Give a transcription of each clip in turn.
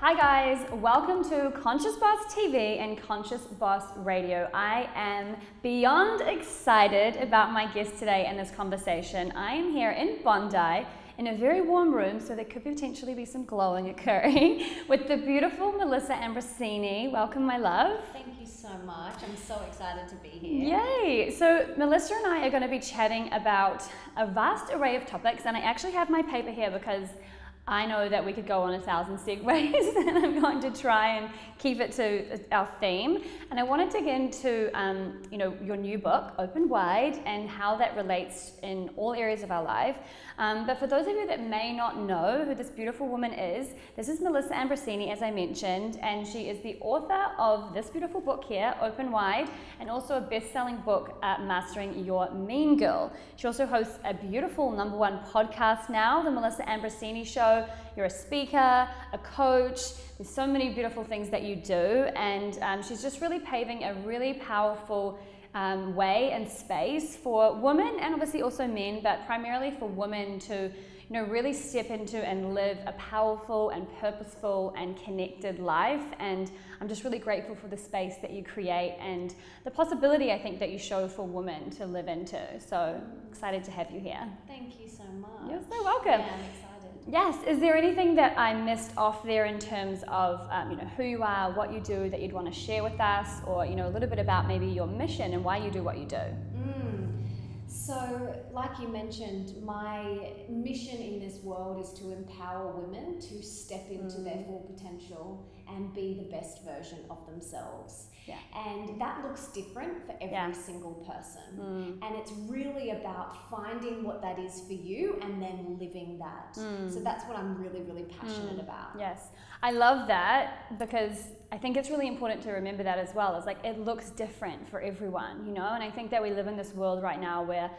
Hi guys, welcome to Conscious Boss TV and Conscious Boss Radio. I am beyond excited about my guest today and this conversation. I am here in Bondi in a very warm room, so there could potentially be some glowing occurring with the beautiful Melissa Ambrosini. Welcome, my love. Thank you so much. I'm so excited to be here. Yay! So Melissa and I are going to be chatting about a vast array of topics, and I actually have my paper here because I know that we could go on 1,000 segues, and I'm going to try and keep it to our theme. And I want to dig into, your new book, Open Wide, and how that relates in all areas of our life. But for those of you that may not know who this beautiful woman is, this is Melissa Ambrosini, as I mentioned, and she is the author of this beautiful book here, Open Wide, and also a best-selling book, Mastering Your Mean Girl. She also hosts a beautiful #1 podcast now, The Melissa Ambrosini Show. You're a speaker, a coach. There's so many beautiful things that you do, and she's just really paving a really powerful way and space for women, and obviously also men, but primarily for women to really step into and live a powerful and purposeful and connected life. And I'm just really grateful for the space that you create and the possibility, I think, that you show for women to live into. So excited to have you here. Thank you so much. You're so welcome. Yeah, I'm excited. Yes. Is there anything that I missed off there in terms of who you are, what you do, that you'd want to share with us, or a little bit about maybe your mission and why you do what you do? So, like you mentioned, my mission in this world is to empower women to step into their full potential and be the best version of themselves. Yeah. And that looks different for every single person. And it's really about finding what that is for you and then living that. So that's what I'm really, really passionate about. Yes. I love that, because I think it's really important to remember that as well. It's like it looks different for everyone, and I think that we live in this world right now where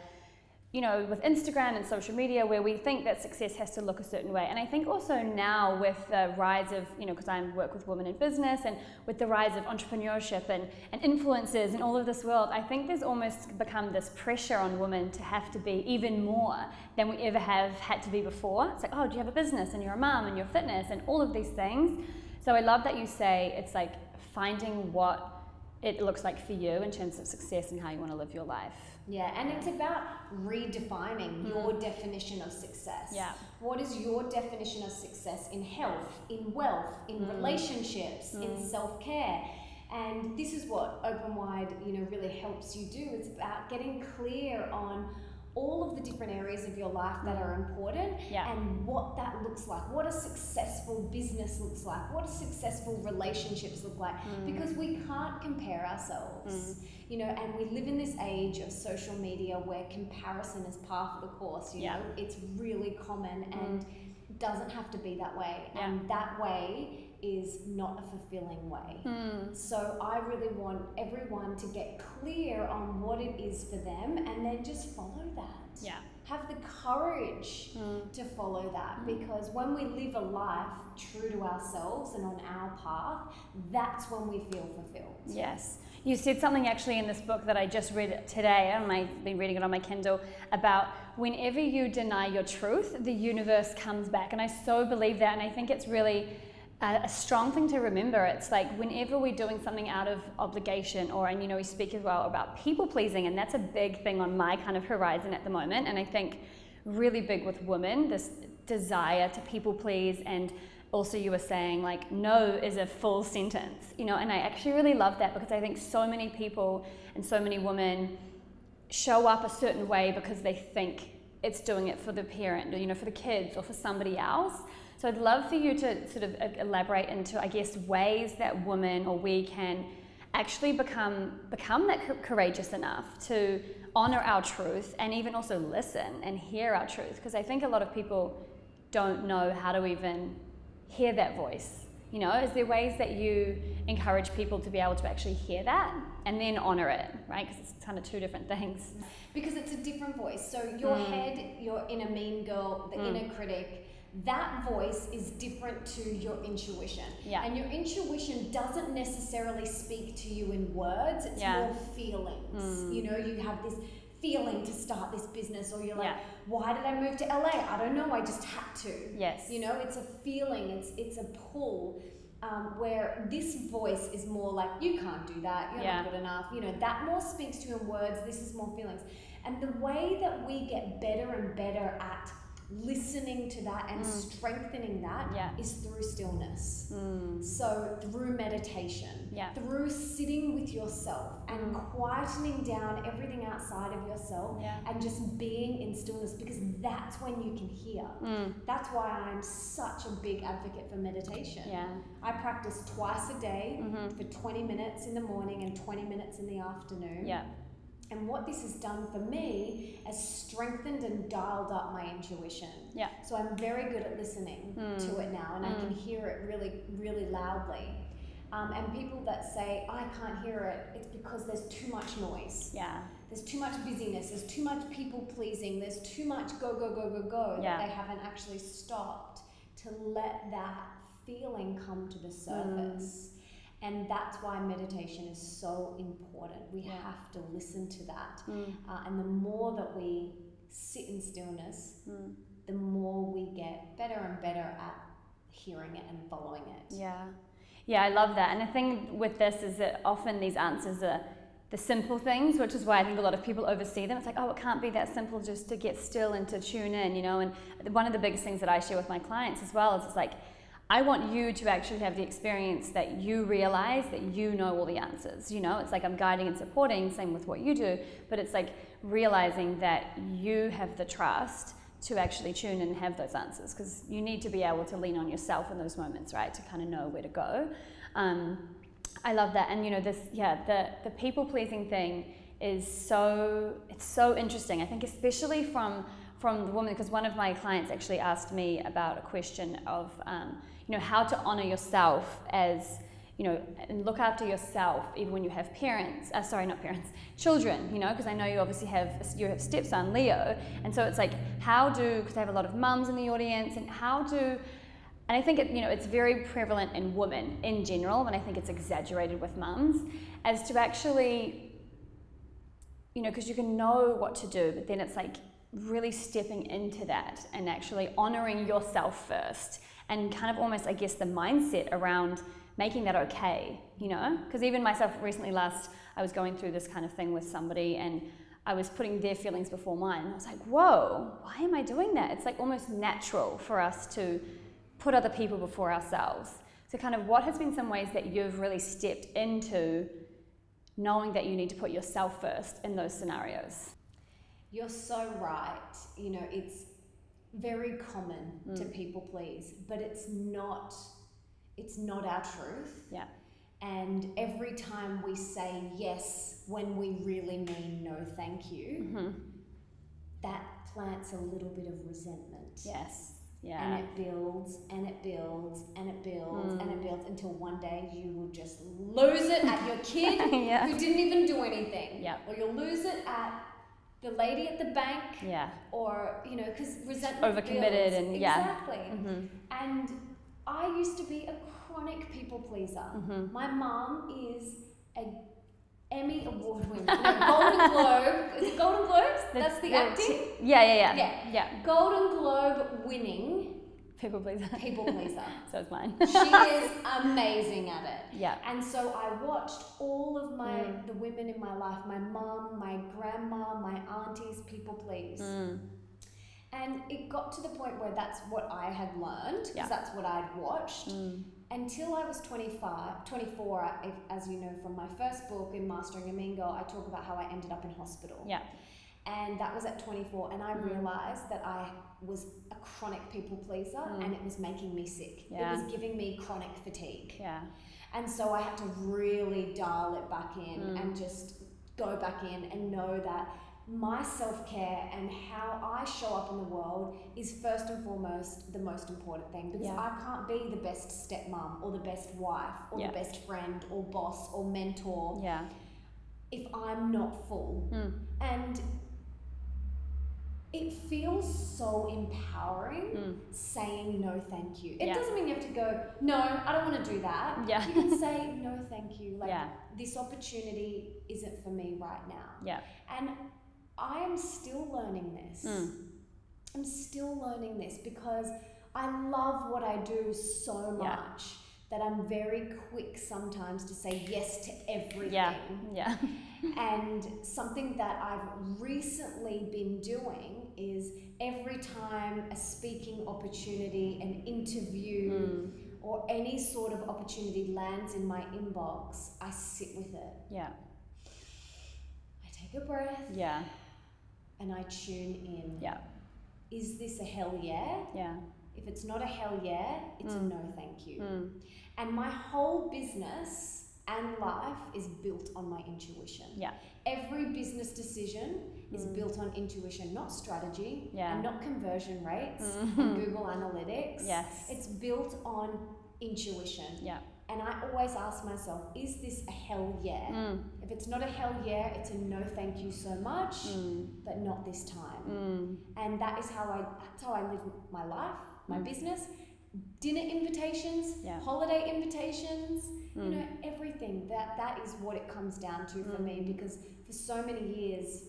with Instagram and social media, where we think that success has to look a certain way. And I think also now with the rise of, because I work with women in business, and with the rise of entrepreneurship and influencers and all of this world, I think there's almost become this pressure on women to have to be even more than we ever have had to be before. It's like, oh, do you have a business, and you're a mom, and you're fitness, and all of these things. So I love that you say it's like finding what it looks like for you in terms of success and how you want to live your life. Yeah, and it's about redefining your definition of success. Yeah. What is your definition of success in health, in wealth, in relationships, in self-care? And this is what Open Wide, really helps you do. It's about getting clear on all of the different areas of your life that are important, and what that looks like, what a successful business looks like, what a successful relationships look like, because we can't compare ourselves, and we live in this age of social media where comparison is par for the course, it's really common and doesn't have to be that way, and that way is not a fulfilling way. So I really want everyone to get clear on what it is for them, and then just follow that. Yeah. Have the courage to follow that, because when we live a life true to ourselves and on our path, that's when we feel fulfilled. Yes. You said something actually in this book that I just read today, and I've been reading it on my Kindle, about whenever you deny your truth, the universe comes back. And I so believe that, and I think it's really a strong thing to remember. It's like whenever we're doing something out of obligation, and we speak as well about people pleasing, and that's a big thing on my kind of horizon at the moment, and I think really big with women, this desire to people please. And also you were saying like no is a full sentence, and I actually really love that, because I think so many people and so many women show up a certain way because they think it's doing it for the parent, or for the kids, or for somebody else. So I'd love for you to sort of elaborate into, I guess, ways that women, or we, can actually become that courageous enough to honor our truth, and even also listen and hear our truth. Because I think a lot of people don't know how to even hear that voice. Is there ways that you encourage people to be able to actually hear that and then honor it, right? Because it's kind of two different things. Because it's a different voice. So your head, your inner mean girl, the inner critic, that voice is different to your intuition. Yeah. And your intuition doesn't necessarily speak to you in words, it's more feelings. You have this feeling to start this business, or you're like, Yeah. why did I move to LA? I don't know, I just had to. Yes. You know, it's a feeling, it's a pull, where this voice is more like, you can't do that, you're not good enough. You know, that more speaks to you in words, this is more feelings. And the way that we get better and better at listening to that and strengthening that is through stillness. So through meditation, through sitting with yourself and quietening down everything outside of yourself and just being in stillness, because that's when you can hear. That's why I'm such a big advocate for meditation. I practice twice a day for 20 minutes in the morning and 20 minutes in the afternoon. And what this has done for me has strengthened and dialed up my intuition. So I'm very good at listening to it now, and I can hear it really, really loudly. And people that say, I can't hear it, it's because there's too much noise. There's too much busyness, there's too much people pleasing, there's too much go, go, go, go, go, that they haven't actually stopped to let that feeling come to the surface. And that's why meditation is so important. We have to listen to that. And the more that we sit in stillness, the more we get better and better at hearing it and following it. Yeah, I love that. And the thing with this is that often these answers are the simple things, which is why I think a lot of people oversee them. It's like, oh, it can't be that simple just to get still and to tune in, you know. And one of the biggest things that I share with my clients as well is it's like, I want you to actually have the experience that you realize that you know all the answers, you know? It's like I'm guiding and supporting, same with what you do, but it's like realizing that you have the trust to actually tune in and have those answers, because you need to be able to lean on yourself in those moments, right? To kind of know where to go. I love that. And you know, this, the people-pleasing thing is it's so interesting. I think especially from the woman, because one of my clients actually asked me about a question of, you know, how to honor yourself as, you know, and look after yourself even when you have children, you know, because I know you obviously have stepson, Leo. And so it's like, because I have a lot of mums in the audience, and and I think it's very prevalent in women in general, and I think it's exaggerated with mums, as to actually, you know, because you can know what to do, but then it's like really stepping into that and actually honoring yourself first, and kind of almost, I guess, the mindset around making that okay, you know? Because even myself recently, I was going through this kind of thing with somebody, and I was putting their feelings before mine. And I was like, whoa, why am I doing that? It's like almost natural for us to put other people before ourselves. So kind of what has been some ways that you've really stepped into knowing that you need to put yourself first in those scenarios? You're so right. You know, it's very common to people please, but it's not our truth. And every time we say yes when we really mean no thank you, that plants a little bit of resentment. And it builds and it builds and it builds and it builds until one day you will just lose it at your kid who didn't even do anything. Or you'll lose it at the lady at the bank, or, you know, because resentment overcommitted builds. and exactly. And I used to be a chronic people pleaser. My mom is a Emmy award winner, Golden Globe. Is it Golden Globes? That's the acting. Yeah. Golden Globe winning people pleaser. So it's mine. She is amazing at it. And so I watched all of the women in my life, my mom, my grandma, my aunties, people please. And it got to the point where that's what I had learned, because that's what I'd watched. Until I was 24, as you know from my first book, in Mastering a Mean Girl, I talk about how I ended up in hospital. And that was at 24, and I realized that I was a chronic people pleaser, and it was making me sick. It was giving me chronic fatigue. And so I had to really dial it back in and just go back in and know that my self-care and how I show up in the world is first and foremost the most important thing, because I can't be the best stepmom or the best wife or the best friend or boss or mentor if I'm not full. And it feels so empowering saying no thank you. It doesn't mean you have to go, no, I don't want to do that. You can say no thank you, like this opportunity isn't for me right now. And I am still learning this. I'm still learning this because I love what I do so much that I'm very quick sometimes to say yes to everything. Yeah. And something that I've recently been doing is every time a speaking opportunity, an interview, or any sort of opportunity lands in my inbox, I sit with it. Yeah. I take a breath. Yeah. And I tune in. Yeah. Is this a hell yeah? Yeah. If it's not a hell yeah, it's a no thank you. And my whole business and life is built on my intuition. Yeah. Every business decision is built on intuition, not strategy and not conversion rates and Google Analytics. Yes. It's built on intuition. Yeah. And I always ask myself, is this a hell yeah? If it's not a hell yeah, it's a no thank you so much, but not this time. And that's how I live my life, my business. Dinner invitations, holiday invitations, you know, everything. That is what it comes down to for me, because for so many years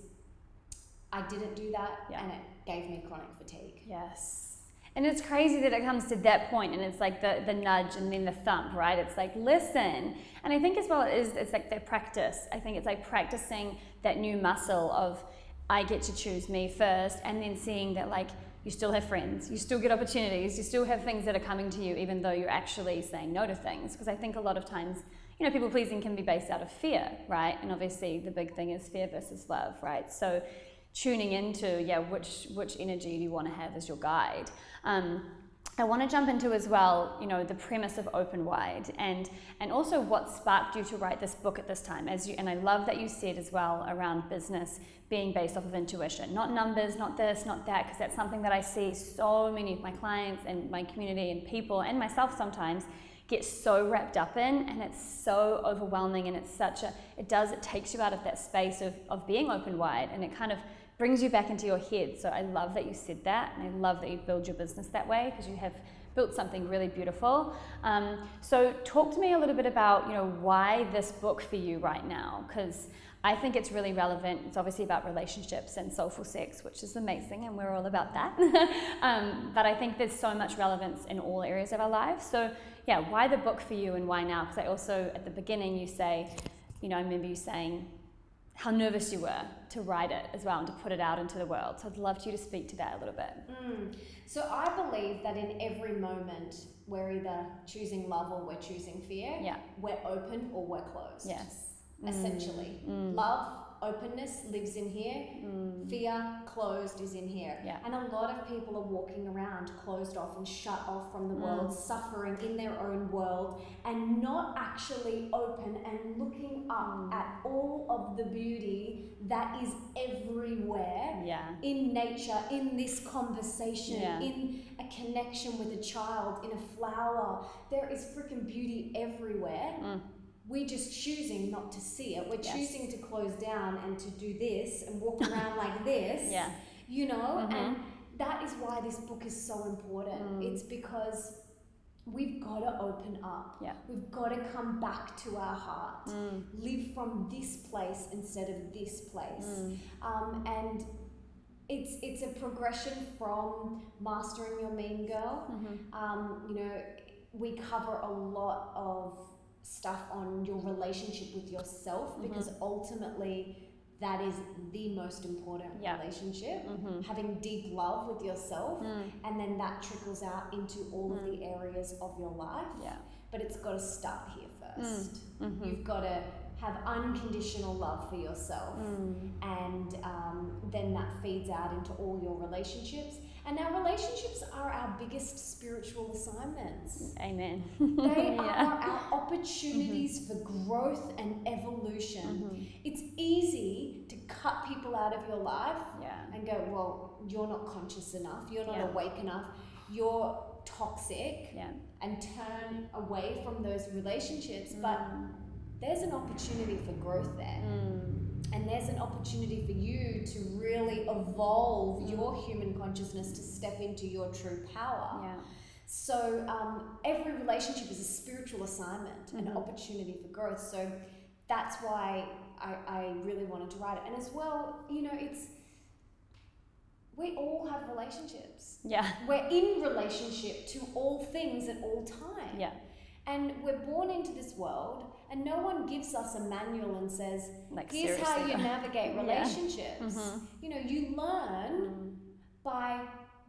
I didn't do that and it gave me chronic fatigue. Yes. And it's crazy that it comes to that point and it's like the nudge and then the thump, right? It's like, listen. And I think as well it's like the practice. I think it's like practicing that new muscle of I get to choose me first, and then seeing that like you still have friends, you still get opportunities, you still have things that are coming to you even though you're actually saying no to things. Because I think a lot of times, you know, people pleasing can be based out of fear, right? And obviously the big thing is fear versus love, right? So tuning into, which energy do you want to have as your guide? I want to jump into as well, you know, the premise of Open Wide and also what sparked you to write this book at this time. And I love that you said as well around business being based off of intuition, not numbers, not this, not that, because that's something that I see so many of my clients and my community and people and myself sometimes get so wrapped up in, and it's so overwhelming, and it takes you out of that space of being open wide, and it kind of brings you back into your head. So I love that you said that, and I love that you build your business that way, because you have built something really beautiful. So talk to me a little bit about, you know, why this book for you right now, because I think it's really relevant. It's obviously about relationships and soulful sex, which is amazing, and we're all about that. But I think there's so much relevance in all areas of our lives. So yeah, why the book for you and why now? Because I also, at the beginning, you say, you know, I remember you saying how nervous you were to write it as well and to put it out into the world. So I'd love you to speak to that a little bit. So I believe that in every moment, we're either choosing love or we're choosing fear. Yeah. We're open or we're closed. Yes. Essentially. Love, openness lives in here. Fear, closed, is in here. Yeah. And a lot of people are walking around closed off and shut off from the world, suffering in their own world, and not actually open and looking up at all of the beauty that is everywhere in nature, in this conversation, in a connection with a child, in a flower. There is freaking beauty everywhere. We're just choosing not to see it. We're choosing to close down and to do this and walk around like this, you know, and that is why this book is so important. It's because we've got to open up. We've got to come back to our heart, live from this place instead of this place. And it's a progression from mastering your mean girl. You know, we cover a lot of stuff on your relationship with yourself, because ultimately that is the most important relationship, having deep love with yourself, and then that trickles out into all of the areas of your life. But it's got to start here first. You've got to have unconditional love for yourself, and then that feeds out into all your relationships. And our relationships are our biggest spiritual assignments. Amen. They are our opportunities for growth and evolution. It's easy to cut people out of your life and go, well, you're not conscious enough, you're not awake enough, you're toxic, and turn away from those relationships. But there's an opportunity for growth there. And there's an opportunity for you to really evolve your human consciousness to step into your true power. So every relationship is a spiritual assignment, an opportunity for growth. So that's why I really wanted to write it. And as well, you know, we all have relationships. Yeah. We're in relationship to all things at all time. Yeah. And we're born into this world, and no one gives us a manual and says, Like, here's how you navigate relationships. You know, you learn by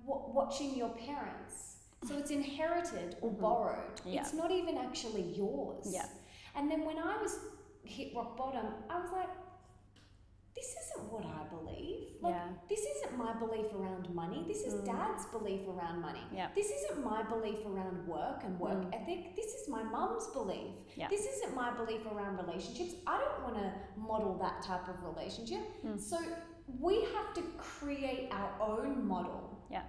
watching your parents. So it's inherited or borrowed. Yeah. It's not even actually yours. Yeah. And then when I was hit rock bottom, I was like, this isn't what I believe. Like, this isn't my belief around money. This is Dad's belief around money. Yeah. This isn't my belief around work and work ethic. This is my mum's belief. Yeah. This isn't my belief around relationships. I don't want to model that type of relationship. So we have to create our own model. Yeah.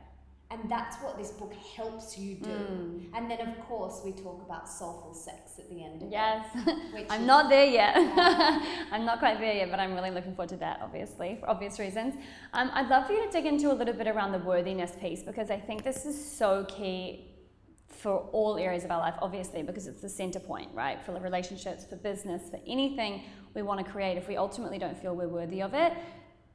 And that's what this book helps you do. And then, of course, we talk about soulful sex at the end of it. I'm not there yet. I'm not quite there yet, but I'm really looking forward to that, obviously, for obvious reasons. I'd love for you to dig into a little bit around the worthiness piece, because I think this is so key for all areas of our life, obviously, because it's the center point, right? For relationships, for business, for anything we want to create. If we ultimately don't feel we're worthy of it,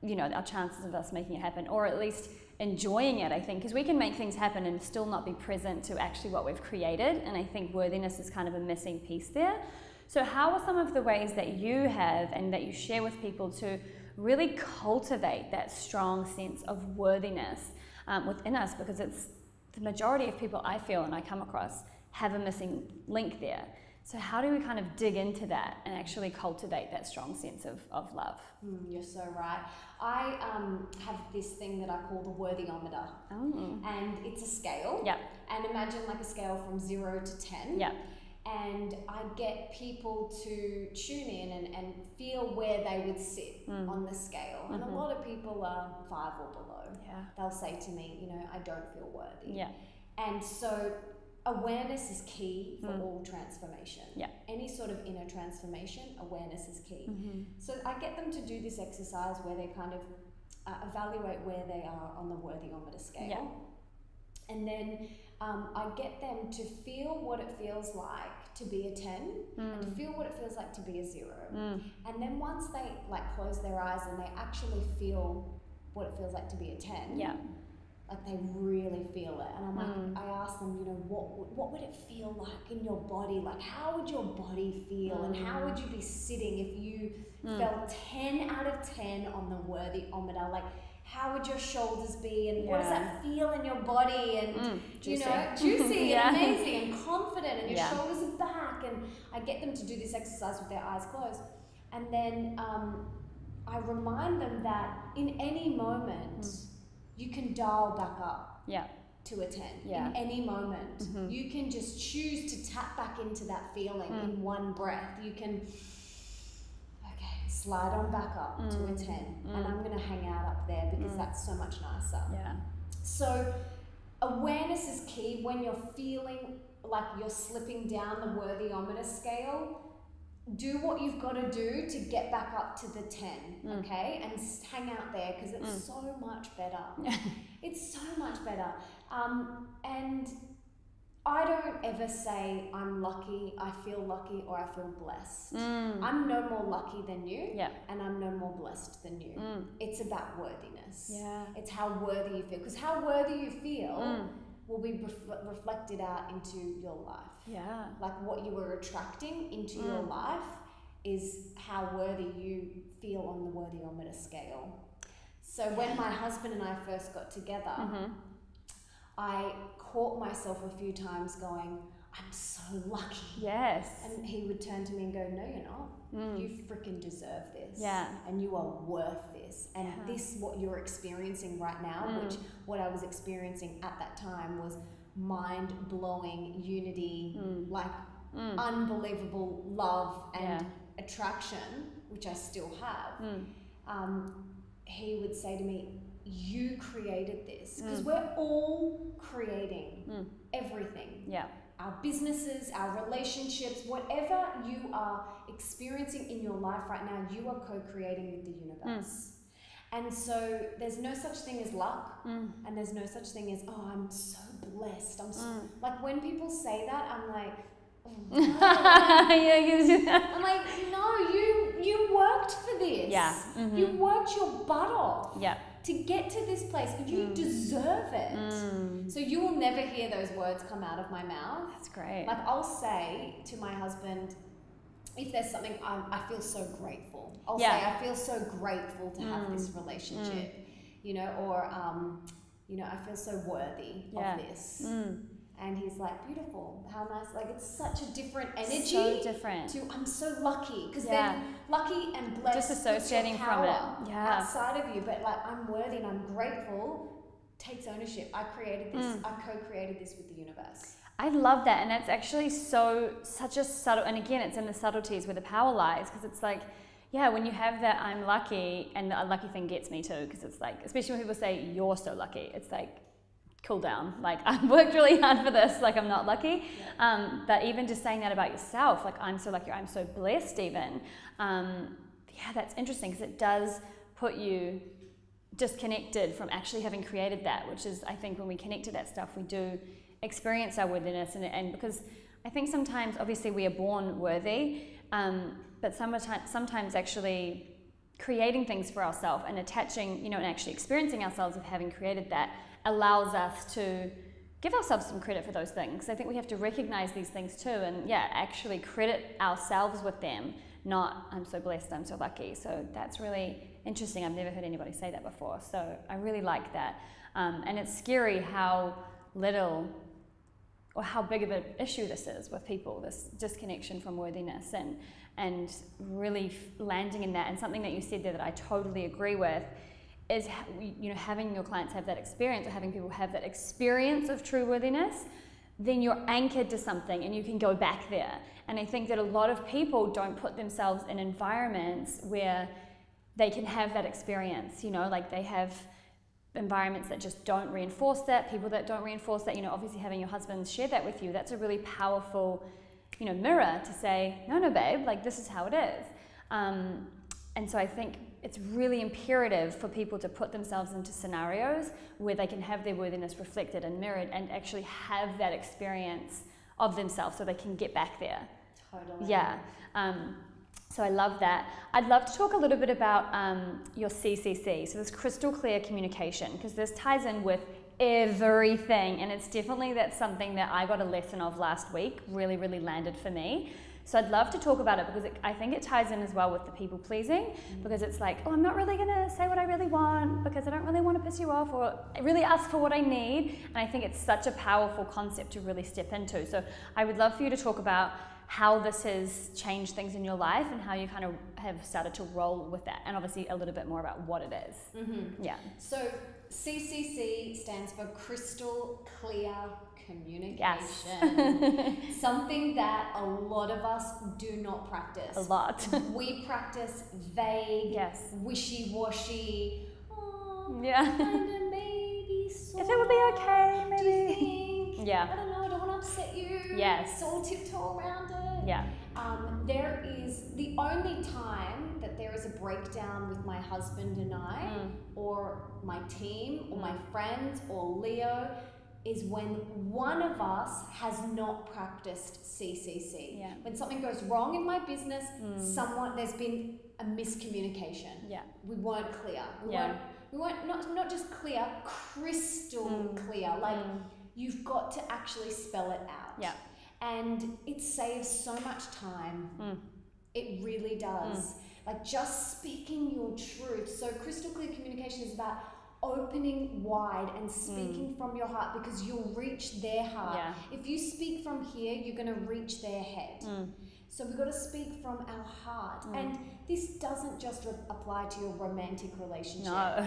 you know, our chances of us making it happen, or at least enjoying it, I think, because we can make things happen and still not be present to actually what we've created. And I think worthiness is kind of a missing piece there. So how are some of the ways that you have and that you share with people to really cultivate that strong sense of worthiness within us? Because it's the majority of people I feel and I come across have a missing link there. So how do we kind of dig into that and actually cultivate that strong sense of love? You're so right. I have this thing that I call the worthyometer. And it's a scale. Yeah. And imagine like a scale from 0 to 10. Yeah. And I get people to tune in and feel where they would sit on the scale. And a lot of people are 5 or below. Yeah. They'll say to me, you know, I don't feel worthy. Yeah. And so awareness is key for all transformation. Yeah. Any sort of inner transformation, awareness is key. So I get them to do this exercise where they kind of evaluate where they are on the worthyometer scale. Yeah. And then I get them to feel what it feels like to be a 10 and to feel what it feels like to be a 0. And then once they like close their eyes and they actually feel what it feels like to be a 10, like they really feel it. And I'm like, I ask them, you know, what would it feel like in your body? Like, how would your body feel? And how would you be sitting if you felt 10 out of 10 on the worthyometer? Like, how would your shoulders be? And what does that feel in your body? And, you know, juicy and amazing and confident, and your shoulders are back. And I get them to do this exercise with their eyes closed. And then I remind them that in any moment, you can dial back up to a 10 in any moment. You can just choose to tap back into that feeling in one breath. You can, slide on back up to a 10. And I'm going to hang out up there because that's so much nicer. Yeah. So awareness is key when you're feeling like you're slipping down the worthyometer scale. Do what you've got to do to get back up to the 10, okay? And hang out there because it's so much better. It's so much better. And I don't ever say I'm lucky, I feel lucky, or I feel blessed. I'm no more lucky than you, and I'm no more blessed than you. It's about worthiness. Yeah. It's how worthy you feel. Because how worthy you feel will be reflected out into your life. Yeah. Like what you were attracting into your life is how worthy you feel on the worthyometer scale. So when my husband and I first got together, I caught myself a few times going, I'm so lucky. Yes. And he would turn to me and go, no, you're not. You freaking deserve this. Yeah. And you are worth this. And this, what you're experiencing right now, which what I was experiencing at that time was mind-blowing unity, like unbelievable love and attraction, which I still have. He would say to me, you created this, because we're all creating everything. Yeah. Our businesses, our relationships, whatever you are experiencing in your life right now, you are co-creating with the universe. And so there's no such thing as luck, and there's no such thing as, oh, I'm so blessed. I'm so, like when people say that, I'm like, oh, no. I'm like, no, you worked for this. Yeah. You worked your butt off. Yeah. to get to this place. You deserve it. So you will never hear those words come out of my mouth. That's great. Like I'll say to my husband, if there's something I feel so grateful. I'll say I feel so grateful to have this relationship, you know, or you know, I feel so worthy of this. And he's like, beautiful, how nice. Like, it's such a different energy. So different. To, I'm so lucky. Because then lucky and blessed, just associating from it. Outside of you. But like, I'm worthy and I'm grateful takes ownership. I created this. I co-created this with the universe. I love that. And that's actually such a subtle, and again, it's in the subtleties where the power lies. Because it's like, yeah, when you have that I'm lucky, and the unlucky thing gets me too. Because it's like, especially when people say you're so lucky, it's like, cool down, like I've worked really hard for this, like I'm not lucky. But even just saying that about yourself, like I'm so lucky, I'm so blessed even, that's interesting, because it does put you disconnected from actually having created that, which is, I think when we connect to that stuff, we do experience our worthiness, and because I think sometimes, obviously we are born worthy, but sometimes actually creating things for ourselves and attaching, you know, and actually experiencing ourselves of having created that allows us to give ourselves some credit for those things. I think we have to recognize these things too, and actually credit ourselves with them, not I'm so blessed, I'm so lucky. So that's really interesting. I've never heard anybody say that before. So I really like that. And it's scary how little or how big of an issue this is with people, this disconnection from worthiness, and really landing in that. And something that you said there that I totally agree with is, you know, having your clients have that experience, or having people have that experience of true worthiness, then you're anchored to something and you can go back there. And I think that a lot of people don't put themselves in environments where they can have that experience, you know, like they have environments that just don't reinforce that, people that don't reinforce that. You know, obviously having your husband share that with you, that's a really powerful, you know, mirror to say, no, babe, like this is how it is. And so I think it's really imperative for people to put themselves into scenarios where they can have their worthiness reflected and mirrored, and actually have that experience of themselves so they can get back there. Totally. Yeah. So I love that. I'd love to talk a little bit about your CCC, so this crystal clear communication, because this ties in with everything, and it's definitely that's something that I got a lesson of last week, really, really landed for me. So I'd love to talk about it, because I think it ties in as well with the people pleasing, because it's like, oh, I'm not really gonna say what I really want because I don't really want to piss you off, or really ask for what I need. And I think it's such a powerful concept to really step into. So I would love for you to talk about how this has changed things in your life and how you kind of have started to roll with that, and obviously a little bit more about what it is. Yeah. So CCC stands for crystal clear communication. Yes. Something that a lot of us do not practice. A lot. We practice vague, wishy-washy. Oh, kind of maybe. If it would be okay, maybe. Do you think? Yeah. I don't know. I don't want to upset you. Yes. So we'll tiptoe around it. Yeah. There is the only time that there is a breakdown with my husband and I, or my team, or my friends, or Leo, is when one of us has not practiced CCC. Yeah. When something goes wrong in my business, there's been a miscommunication. Yeah. We weren't clear. We weren't not just clear, crystal clear. Like you've got to actually spell it out. Yeah. And it saves so much time. It really does. Like just speaking your truth. So crystal clear communication is about opening wide and speaking from your heart, because you'll reach their heart. Yeah. If you speak from here, you're going to reach their head. So we've got to speak from our heart. And this doesn't just apply to your romantic relationship. No.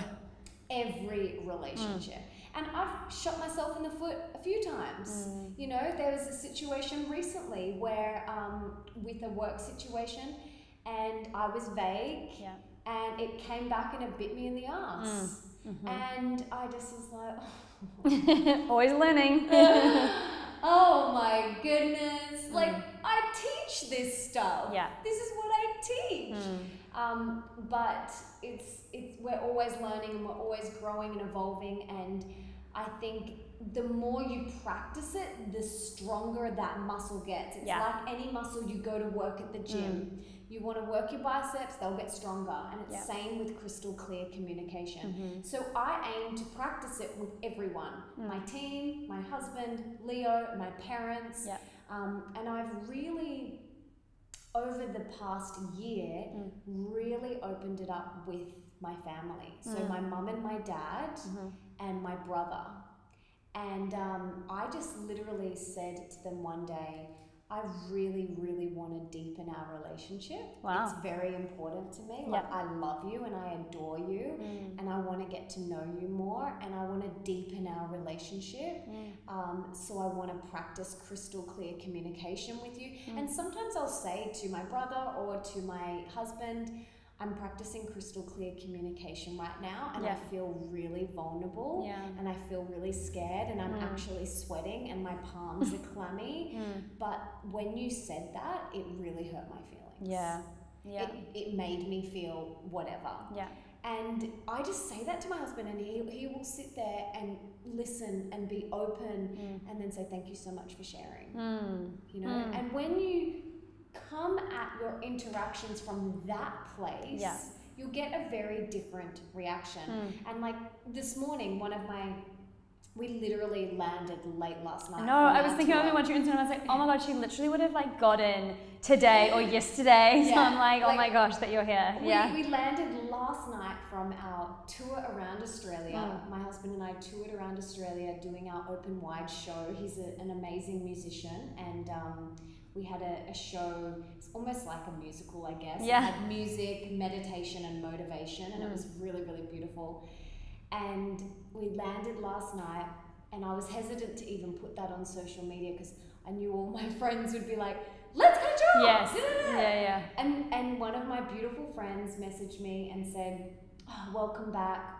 Every relationship. And I've shot myself in the foot a few times. You know, there was a situation recently where, with a work situation, and I was vague, and it came back and it bit me in the ass. And I just was like, always learning. Oh my goodness. Like, I teach this stuff. Yeah. This is what I teach. But we're always learning, and we're always growing and evolving. And I think the more you practice it, the stronger that muscle gets. It's like any muscle you go to work at the gym. You want to work your biceps, they'll get stronger. And it's same with crystal clear communication. So I aim to practice it with everyone. My team, my husband, Leo, my parents. And I've really, over the past year, really opened it up with my family. So my mum and my dad and my brother. And I just literally said to them one day, I really, really want to deepen our relationship. Wow. It's very important to me. Like, I love you and I adore you and I want to get to know you more and I want to deepen our relationship. So I want to practice crystal clear communication with you. And sometimes I'll say to my brother or to my husband, I'm practicing crystal clear communication right now and I feel really vulnerable and I feel really scared and I'm actually sweating and my palms are clammy. But when you said that, it really hurt my feelings. It made me feel whatever. And I just say that to my husband and he will sit there and listen and be open and then say, thank you so much for sharing. You know, and when you come at your interactions from that place, you'll get a very different reaction. And like this morning, we literally landed late last night. No, I was thinking when I watched your Instagram, I was like, oh my God, she literally would have like got in today or yesterday. So I'm like, oh my gosh, that you're here. We landed last night from our tour around Australia. My husband and I toured around Australia doing our open wide show. He's an amazing musician and we had a show, it's almost like a musical, I guess. It had music, meditation, and motivation, and it was really, really beautiful. And we landed last night, and I was hesitant to even put that on social media because I knew all my friends would be like, let's catch up! Yes. And one of my beautiful friends messaged me and said, oh, welcome back.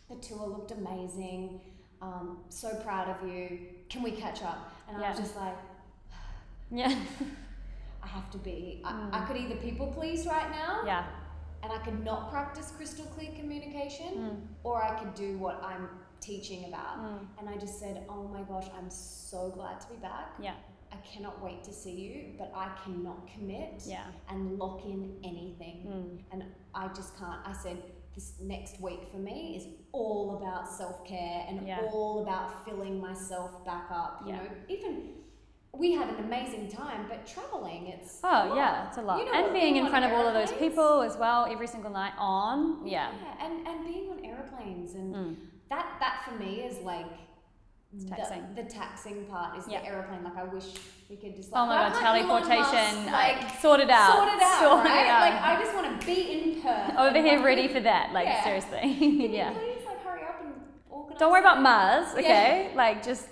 The tour looked amazing. So proud of you. Can we catch up? And I was just like, I have to be. I could either people please right now, and I could not practice crystal clear communication, or I could do what I'm teaching about. And I just said, oh my gosh, I'm so glad to be back. I cannot wait to see you, but I cannot commit and lock in anything. And I just can't. I said, this next week for me is all about self-care and all about filling myself back up. You know, even we had an amazing time, but traveling, it's it's a lot. You know, and being in front of all of those people as well, every single night on. And being on airplanes and that for me is like the taxing part is the airplane. Like I wish we could just like, oh my God, teleportation, like sort it out, right? Like I just want to be in Perth. Over here ready for that, like seriously. Can you please like hurry up and organize? Don't worry about Mars, okay? Like just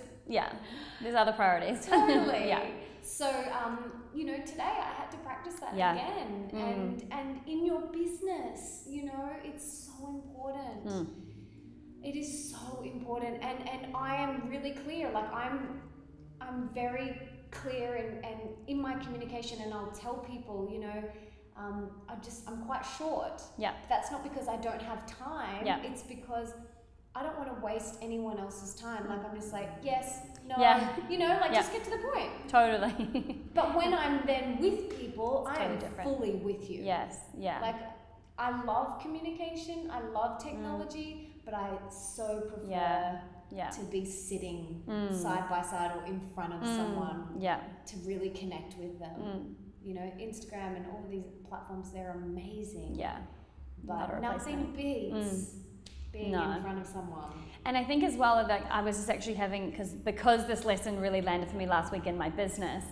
there's other priorities. Totally. So you know, today I had to practice that again. And in your business, you know, it's so important. It is so important, and I am really clear. Like I'm very clear and in my communication, and I'll tell people, you know, I'm quite short. That's not because I don't have time. It's because I don't want to waste anyone else's time. Like I'm just like, yes, no, you know, like just get to the point. Totally. But when I'm then with people, I am fully with you. Like I love communication, I love technology, but I so prefer to be sitting side by side or in front of someone to really connect with them. You know, Instagram and all of these platforms, they're amazing. But nothing beats being in front of someone. And I think as well that I was just actually having, because this lesson really landed for me last week in my business,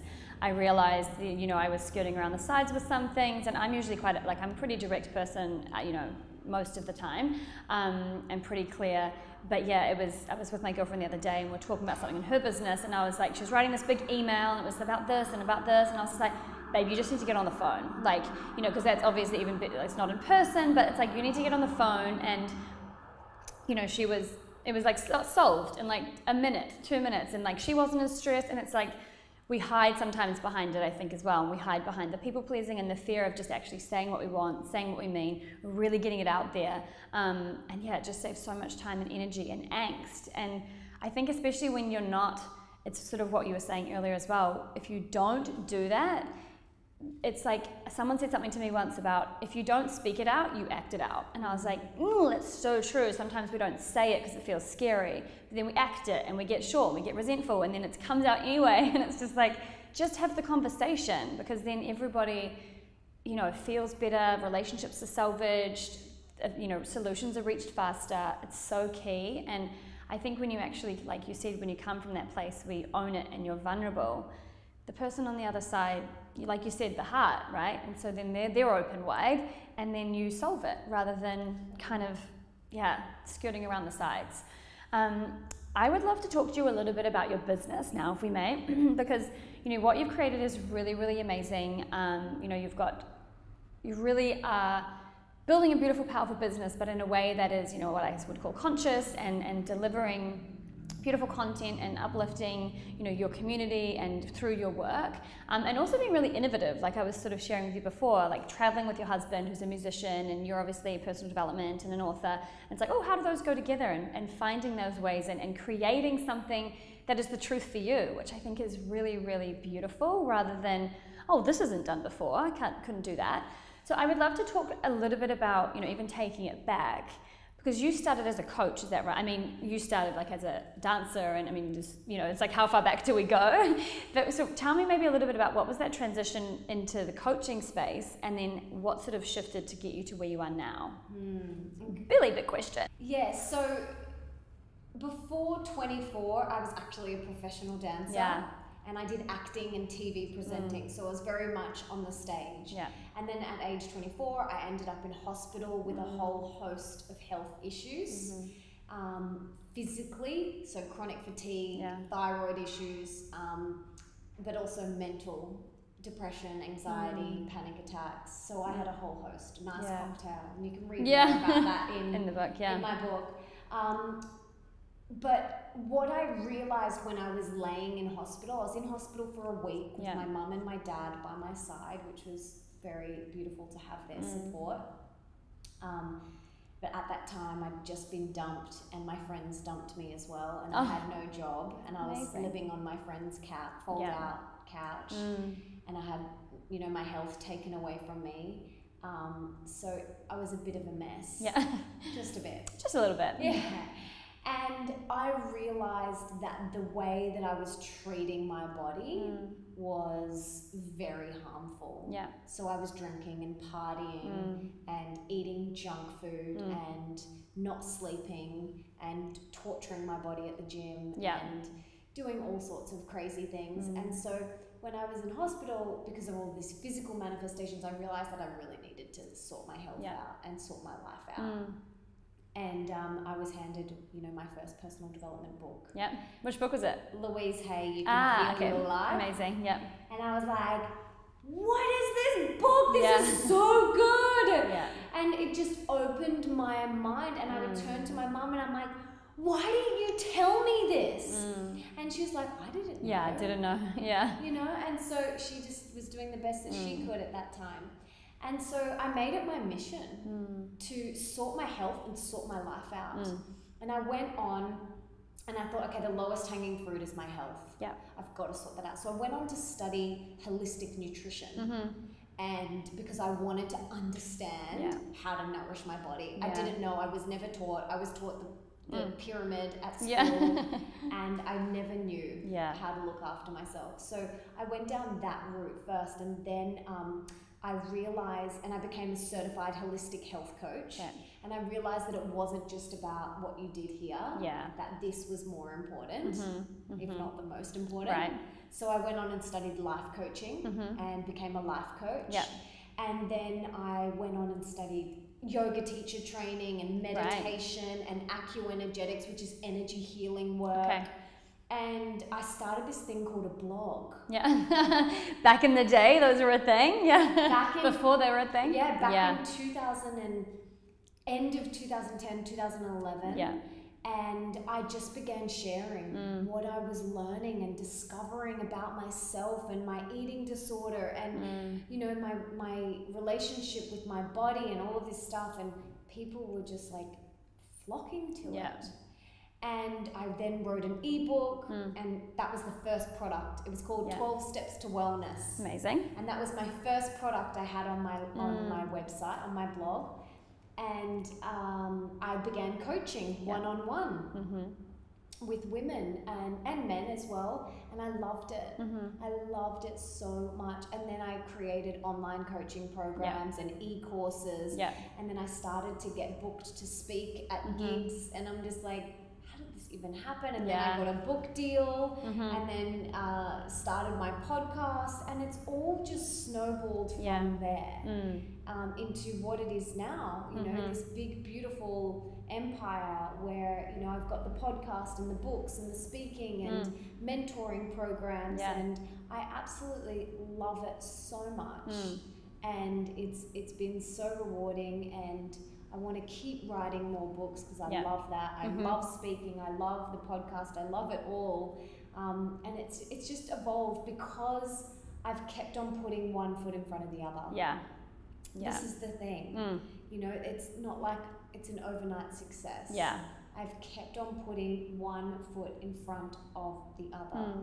I realized that, you know, I was skirting around the sides with some things, and I'm usually quite, I'm a pretty direct person, you know, most of the time, and pretty clear. But I was with my girlfriend the other day, and we were talking about something in her business, and I was like, she was writing this big email, and it was about this, and I was just like, babe, you just need to get on the phone. Like, you know, because that's obviously it's not in person, but it's like, you need to get on the phone. And, you know, it was like solved in like a minute, 2 minutes, and like she wasn't as stressed. And it's like, we hide sometimes behind it, I think, as well. And we hide behind the people pleasing and the fear of just actually saying what we want, saying what we mean, really getting it out there. And it just saves so much time and energy and angst. And I think especially when you're not, it's sort of what you were saying earlier as well, if you don't do that, it's like someone said something to me once about if you don't speak it out, you act it out. And I was like, ooh, that's so true. Sometimes we don't say it because it feels scary, but then we act it and we get short, we get resentful, and then it comes out anyway. And it's just like, just have the conversation, because then everybody, you know, feels better, relationships are salvaged, you know, solutions are reached faster. It's so key. And I think when you actually, like you said, when you come from that place where you own it and you're vulnerable, the person on the other side, like you said, the heart, right? And so then they're open wide, and then you solve it rather than kind of, skirting around the sides. I would love to talk to you a little bit about your business now, if we may, because, you know, what you've created is really, really amazing. You know, you really are building a beautiful, powerful business, but in a way that is, you know, what I would call conscious, and delivering beautiful content and uplifting, you know, your community and through your work, and also being really innovative, like I was sort of sharing with you before, like traveling with your husband who's a musician, and you're obviously personal development and an author, and it's like, oh, how do those go together, and finding those ways and creating something that is the truth for you, which I think is really, really beautiful, rather than, oh, this isn't done before, I couldn't do that. So I would love to talk a little bit about, you know, even taking it back. Because you started as a coach, is that right? I mean, you started like as a dancer, and I mean, just, you know, it's like, how far back do we go? But so tell me maybe a little bit about what was that transition into the coaching space, and then what sort of shifted to get you to where you are now? Really big question. Yeah, so before 24, I was actually a professional dancer. Yeah. And I did acting and TV presenting, so I was very much on the stage. Yeah. And then at age 24, I ended up in hospital with a whole host of health issues. Physically, so chronic fatigue, thyroid issues, but also mental depression, anxiety, panic attacks. So I had a whole host, nice cocktail, and you can read more about that in the book, in my book. But what I realized when I was laying in hospital, I was in hospital for a week with my mum and my dad by my side, which was very beautiful to have their support. But at that time, I'd just been dumped, and my friends dumped me as well, and I had no job, and I was living on my friend's fold-out couch, and I had, you know, my health taken away from me. So I was a bit of a mess. Yeah. Just a bit. Just a little bit. Yeah. And I realized that the way that I was treating my body was very harmful. Yeah. So I was drinking and partying and eating junk food and not sleeping and torturing my body at the gym and doing all sorts of crazy things. And so when I was in hospital, because of all these physical manifestations, I realized that I really needed to sort my health out and sort my life out. And I was handed, you know, my first personal development book. Yeah. Which book was it? Louise Hay, You Can Heal Your Life. Amazing. Yeah. And I was like, what is this book? This is so good. Yeah. And it just opened my mind. And I would turn to my mum and I'm like, why didn't you tell me this? And she was like, I didn't know. Yeah, I didn't know. Yeah. You know, and so she just was doing the best that she could at that time. And so I made it my mission to sort my health and sort my life out. And I went on and I thought, okay, the lowest hanging fruit is my health. Yeah. I've got to sort that out. So I went on to study holistic nutrition. And because I wanted to understand how to nourish my body. I didn't know, I was never taught. I was taught the pyramid at school and I never knew how to look after myself. So I went down that route first, and then I realized, and I became a certified holistic health coach, and I realized that it wasn't just about what you did here, that this was more important, if not the most important. Right. So I went on and studied life coaching and became a life coach. And then I went on and studied yoga teacher training and meditation and acuenergetics, which is energy healing work. And I started this thing called a blog. Yeah. Back in the day, those were a thing. Yeah. Before they were a thing. Yeah, back in 2000 and end of 2010, 2011. Yeah. And I just began sharing what I was learning and discovering about myself and my eating disorder and you know, my relationship with my body and all of this stuff, and people were just like flocking to it. And I then wrote an ebook, and that was the first product. It was called 12 Steps to Wellness. Amazing. And that was my first product I had on my website, on my blog. And I began coaching one-on-one with women and men as well, and I loved it. I loved it so much. And then I created online coaching programs and e-courses, and then I started to get booked to speak at gigs, and I'm just like, how did this even happen? And then I got a book deal, and then started my podcast, and it's all just snowballed from there into what it is now, you know, this big, beautiful empire where, you know, I've got the podcast and the books and the speaking and mentoring programs, and I absolutely love it so much. And it's been so rewarding, and I want to keep writing more books because I love that. I love speaking. I love the podcast. I love it all. And it's just evolved because I've kept on putting one foot in front of the other. This is the thing. You know, it's not like it's an overnight success. I've kept on putting one foot in front of the other.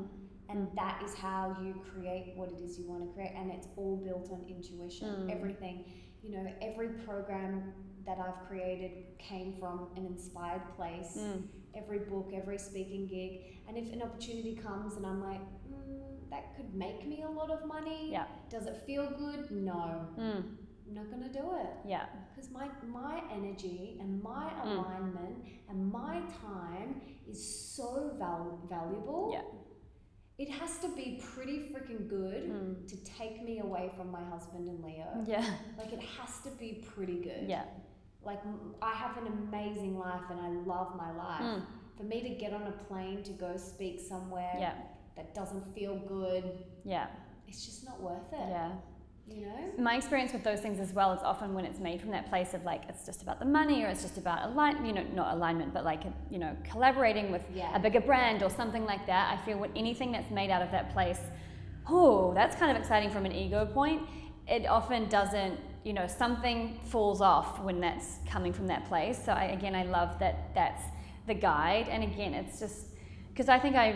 And that is how you create what it is you want to create. And it's all built on intuition. Everything, you know, every program that I've created came from an inspired place. Every book, every speaking gig. And if an opportunity comes and I'm like, that could make me a lot of money. Does it feel good? No. I'm not going to do it. Because my energy and my alignment and my time is so valuable. It has to be pretty freaking good to take me away from my husband and Leo. Like, it has to be pretty good. Like, I have an amazing life and I love my life. For me to get on a plane to go speak somewhere that doesn't feel good, it's just not worth it. You know? My experience with those things as well is often when it's made from that place of like, it's just about the money, or it's just about not alignment, but like, you know, collaborating with a bigger brand or something like that. I feel anything that's made out of that place, that's kind of exciting from an ego point. It often doesn't, you know, something falls off when that's coming from that place. So I love that that's the guide. And again, it's just, because I think I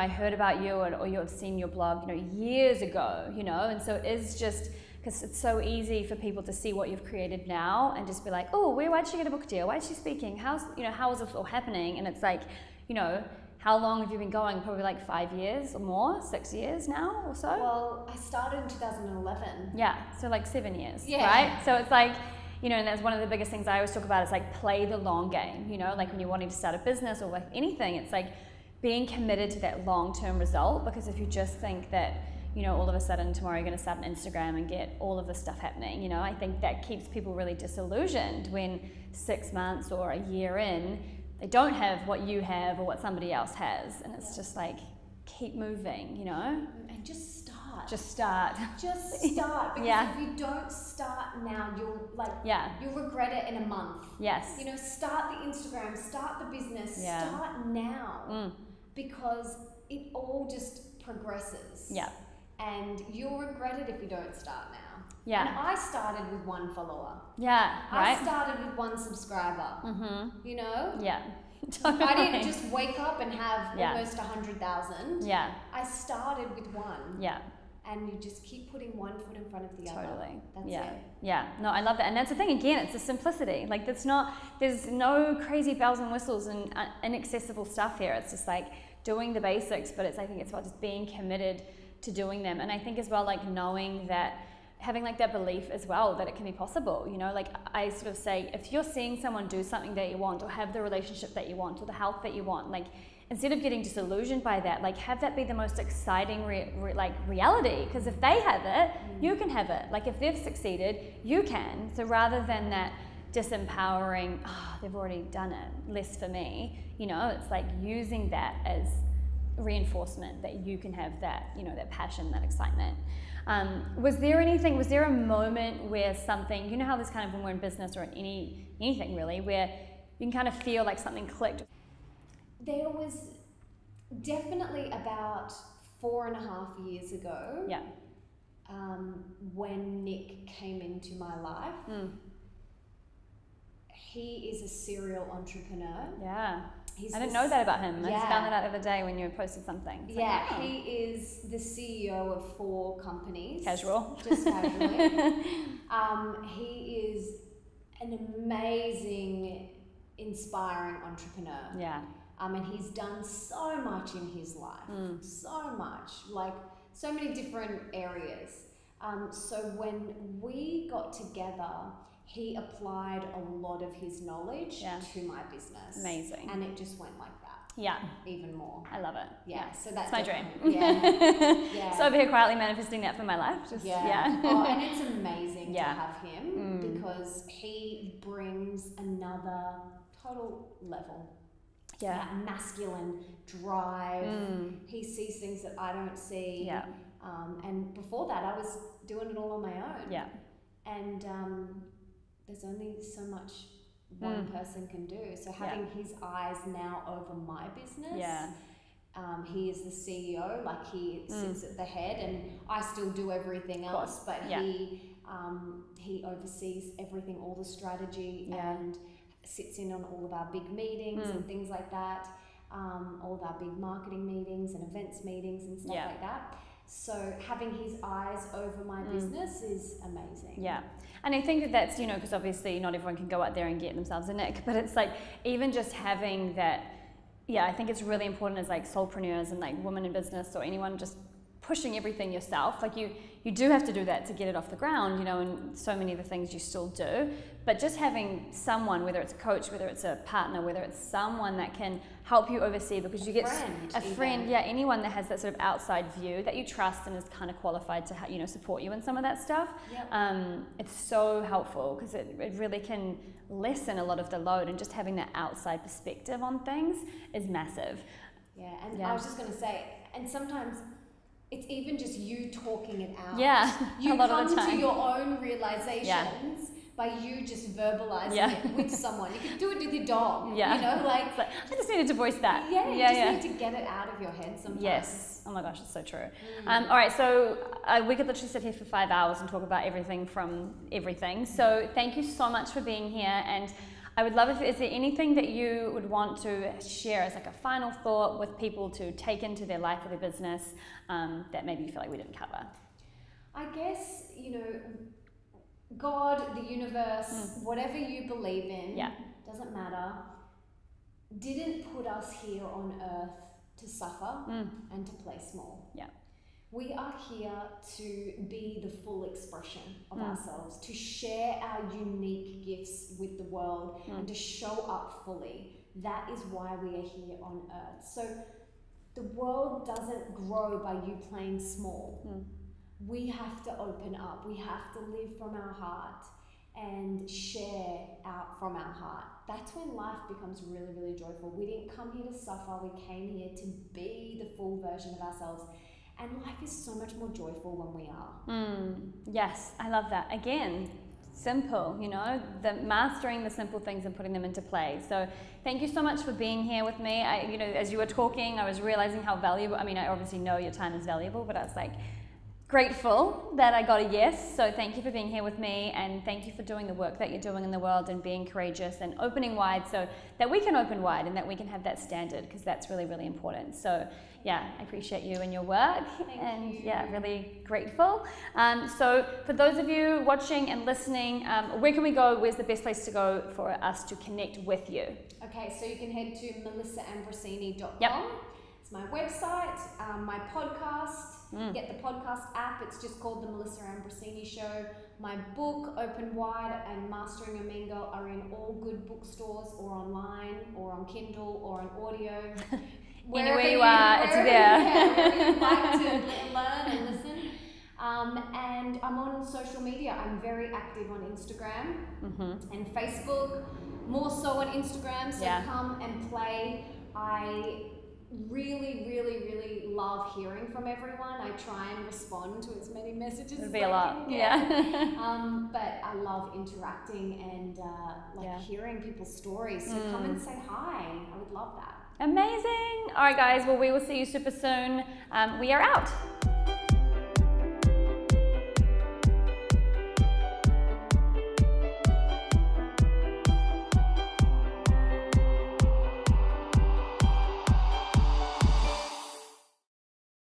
heard about you or you have seen your blog, you know, years ago, you know, and so it is just, because it's so easy for people to see what you've created now and just be like, oh, why'd she get a book deal? Why's she speaking? How is this all happening? And it's like, you know, how long have you been going? Probably like 5 years or more, 6 years now or so? Well, I started in 2011. So like 7 years, right? So it's like, you know, and that's one of the biggest things I always talk about is like play the long game, you know, like when you're wanting to start a business or like anything, it's like being committed to that long-term result, because if you just think that, you know, all of a sudden tomorrow you're going to start an Instagram and get all of this stuff happening, you know, I think that keeps people really disillusioned when 6 months or a year in, they don't have what you have or what somebody else has. And it's just like, keep moving, you know? And just start. Just start. Just start. Because if you don't start now, you'll regret it in a month. You know, start the Instagram, start the business, start now. Because it all just progresses. And you'll regret it if you don't start now. And I started with 1 follower. I started with 1 subscriber. You know? Totally. I didn't just wake up and have almost 100,000. I started with 1. And you just keep putting 1 foot in front of the other. That's it. No, I love that. And that's the thing, again, it's the simplicity. Like, there's no crazy bells and whistles and inaccessible stuff here. It's just like doing the basics, but I think it's about just being committed to doing them. And I think as well, like knowing that, having like that belief as well that it can be possible, you know, like I sort of say, if you're seeing someone do something that you want or have the relationship that you want or the health that you want, like instead of getting disillusioned by that, like have that be the most exciting reality, because if they have it, you can have it. Like if they've succeeded, you can. So rather than that disempowering, they've already done it, less for me, you know, it's like using that as reinforcement that you can have that, you know, that passion, that excitement. Was there a moment where something, you know how this kind of, when we're in business or in anything really, where you can kind of feel like something clicked? There was definitely about 4.5 years ago, when Nick came into my life. He is a serial entrepreneur. I didn't know that about him. I just found that out the other day when you posted something. It's like, he is the CEO of 4 companies. Casual. Just casually. He is an amazing, inspiring entrepreneur. Yeah. And he's done so much in his life. So much. Like, so many different areas. So when we got together, he applied a lot of his knowledge to my business. Amazing. And it just went like that. Yeah. Even more. I love it. Yeah. So that's my dream. Yeah. So over here quietly manifesting that for my life. Just, Oh, and it's amazing to have him because he brings another total level. Yeah. That masculine drive. He sees things that I don't see. Yeah. And before that, I was doing it all on my own. Yeah. And there's only so much one person can do. So having his eyes now over my business. He is the CEO, like he sits at the head, and I still do everything else. But he oversees everything, all the strategy, and sits in on all of our big meetings and things like that. All of our big marketing meetings and events meetings and stuff like that. So having his eyes over my business is amazing. Yeah. And I think that that's, you know, because obviously not everyone can go out there and get themselves a nick, but it's like even just having that, I think it's really important as like solopreneurs and like women in business or anyone just pushing everything yourself. Like you do have to do that to get it off the ground, you know, and so many of the things you still do. But just having someone, whether it's a coach, whether it's a partner, whether it's someone that can help you oversee, because you get a friend, anyone that has that sort of outside view that you trust and is kind of qualified to, you know, support you in some of that stuff. It's so helpful because it really can lessen a lot of the load, and just having that outside perspective on things is massive. I was just going to say, and sometimes it's even just you talking it out. You a lot come of the time. to your own realizations by you just verbalizing it with someone. You can do it with your dog. You know, like I just needed to voice that. You just need to get it out of your head sometimes. Yes. Oh my gosh, it's so true. All right, so we could literally sit here for 5 hours and talk about everything from everything. So thank you so much for being here, and I would love is there anything that you would want to share as like a final thought with people to take into their life or their business that maybe you feel like we didn't cover? I guess, you know, God, the universe, whatever you believe in, doesn't matter, didn't put us here on earth to suffer and to play small. We are here to be the full expression of ourselves, to share our unique gifts with the world and to show up fully. That is why we are here on earth. So the world doesn't grow by you playing small. We have to open up. We have to live from our heart and share out from our heart. That's when life becomes really, really joyful. We didn't come here to suffer. We came here to be the full version of ourselves. And life is so much more joyful when we are. Yes, I love that. Again, simple, you know, mastering the simple things and putting them into play. So thank you so much for being here with me. You know, as you were talking, I was realizing how valuable, I mean, I obviously know your time is valuable, but I was like, grateful that I got a yes. So thank you for being here with me, and thank you for doing the work that you're doing in the world and being courageous and opening wide so that we can open wide and that we can have that standard, because that's really, really important. So I appreciate you and your work. Thank you. Really grateful. So for those of you watching and listening, where can we go? Where's the best place to go for us to connect with you? Okay, so you can head to melissaambrosini.com. It's my website, my podcast. Get the podcast app. It's just called The Melissa Ambrosini Show. My book, Open Wide and Mastering a Mean Girl, are in all good bookstores or online or on Kindle or on audio. Anywhere you are, it's there. Wherever you'd like to learn and listen. And I'm on social media. I'm very active on Instagram and Facebook, more so on Instagram, so come and play. I really, really, really love hearing from everyone. I try and respond to as many messages as I can get. But I love interacting and hearing people's stories. So come and say hi. I would love that. Amazing. All right, guys. Well, we will see you super soon. We are out.